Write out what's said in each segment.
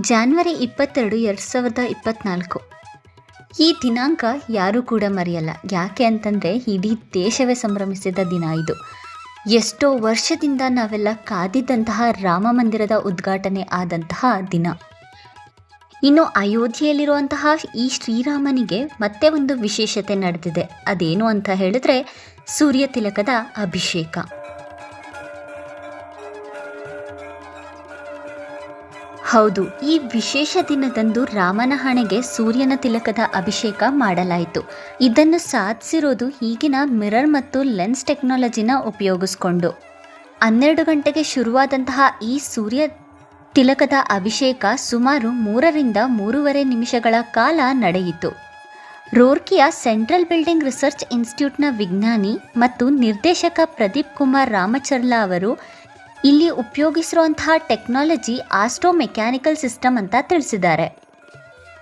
January 22, 2024 ಈ ದಿನಾಂಕ ಯಾರೂ ಕೂಡ ಮರೆಯಲ್ಲ. ಯಾಕೆ ಅಂತಂದರೆ ಇಡೀ ದೇಶವೇ ಸಂಭ್ರಮಿಸಿದ ದಿನ ಇದು. ಎಷ್ಟೋ ವರ್ಷದಿಂದ ನಾವೆಲ್ಲ ಕಾದಿದ್ದಂತಹ ರಾಮ ಮಂದಿರದ ಉದ್ಘಾಟನೆ ಆದಂತಹ ದಿನ. ಇನ್ನು ಅಯೋಧ್ಯೆಯಲ್ಲಿರುವಂತಹ ಈ ಶ್ರೀರಾಮನಿಗೆ ಮತ್ತೆ ಒಂದು ವಿಶೇಷತೆ ನಡೆದಿದೆ. ಅದೇನು ಅಂತ ಹೇಳಿದ್ರೆ ಸೂರ್ಯ ತಿಲಕದ ಅಭಿಷೇಕ. ಹೌದು, ಈ ವಿಶೇಷ ದಿನದಂದು ರಾಮನ ಹಣೆಗೆ ಸೂರ್ಯನ ತಿಲಕದ ಅಭಿಷೇಕ ಮಾಡಲಾಯಿತು. ಇದನ್ನು ಸಾಧಿಸಿರೋದು ಈಗಿನ ಮಿರರ್ ಮತ್ತು ಲೆನ್ಸ್ ಟೆಕ್ನಾಲಜಿನ ಉಪಯೋಗಿಸ್ಕೊಂಡು. 12 ಗಂಟೆಗೆ ಶುರುವಾದಂತಹ ಈ ಸೂರ್ಯ ತಿಲಕದ ಅಭಿಷೇಕ ಸುಮಾರು 3ರಿಂದ 3.5 ನಿಮಿಷಗಳ ಕಾಲ ನಡೆಯಿತು. ರೂರ್ಕಿಯ ಸೆಂಟ್ರಲ್ ಬಿಲ್ಡಿಂಗ್ ರಿಸರ್ಚ್ ಇನ್ಸ್ಟಿಟ್ಯೂಟ್ನ ವಿಜ್ಞಾನಿ ಮತ್ತು ನಿರ್ದೇಶಕ ಪ್ರದೀಪ್ ಕುಮಾರ್ ರಾಮಚರ್ಲಾ ಅವರು ಇಲ್ಲಿ ಉಪಯೋಗಿಸಿರುವಂತಹ ಟೆಕ್ನಾಲಜಿ ಆಸ್ಟ್ರೋಮೆಕ್ಯಾನಿಕಲ್ ಸಿಸ್ಟಮ್ ಅಂತ ತಿಳಿಸಿದ್ದಾರೆ.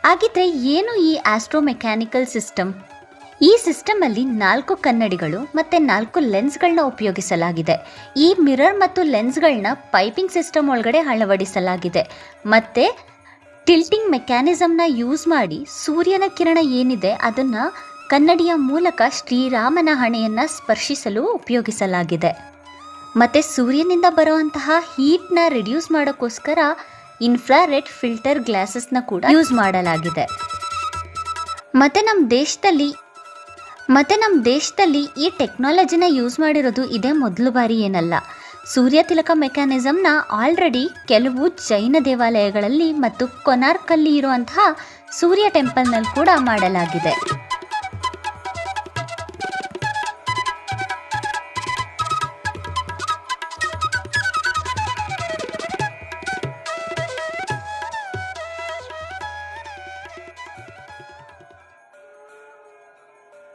ಹಾಗಿದ್ರೆ ಏನು ಈ ಆಸ್ಟ್ರೋಮೆಕ್ಯಾನಿಕಲ್ ಸಿಸ್ಟಮ್? ಈ ಸಿಸ್ಟಮಲ್ಲಿ 4 ಕನ್ನಡಿಗಳು ಮತ್ತು 4 ಲೆನ್ಸ್ಗಳನ್ನ ಉಪಯೋಗಿಸಲಾಗಿದೆ. ಈ ಮಿರರ್ ಮತ್ತು ಲೆನ್ಸ್ಗಳನ್ನ ಪೈಪಿಂಗ್ ಸಿಸ್ಟಮ್ ಒಳಗಡೆ ಅಳವಡಿಸಲಾಗಿದೆ. ಮತ್ತು ಟಿಲ್ಟಿಂಗ್ ಮೆಕ್ಯಾನಿಸಮ್ನ ಯೂಸ್ ಮಾಡಿ ಸೂರ್ಯನ ಕಿರಣ ಏನಿದೆ ಅದನ್ನು ಕನ್ನಡಿಯ ಮೂಲಕ ಶ್ರೀರಾಮನ ಹಣೆಯನ್ನು ಸ್ಪರ್ಶಿಸಲು ಉಪಯೋಗಿಸಲಾಗಿದೆ. ಮತ್ತು ಸೂರ್ಯನಿಂದ ಬರುವಂತಹ ಹೀಟ್ನ ರಿಡ್ಯೂಸ್ ಮಾಡೋಕ್ಕೋಸ್ಕರ ಇನ್ಫ್ರಾರೆಡ್ ಫಿಲ್ಟರ್ ಗ್ಲಾಸಸ್ನ ಕೂಡ ಯೂಸ್ ಮಾಡಲಾಗಿದೆ. ಮತ್ತು ನಮ್ಮ ದೇಶದಲ್ಲಿ ಈ ಟೆಕ್ನಾಲಜಿನ ಯೂಸ್ ಮಾಡಿರೋದು ಇದೇ ಮೊದಲು ಬಾರಿ ಏನಲ್ಲ. ಸೂರ್ಯ ತಿಲಕ ಮೆಕ್ಯಾನಿಸಮ್ನ ಆಲ್ರೆಡಿ ಕೆಲವು ಜೈನ ದೇವಾಲಯಗಳಲ್ಲಿ ಮತ್ತು ಕೊನಾರ್ಕಲ್ಲಿ ಇರುವಂತಹ ಸೂರ್ಯ ಟೆಂಪಲ್ನಲ್ಲಿ ಕೂಡ ಮಾಡಲಾಗಿದೆ.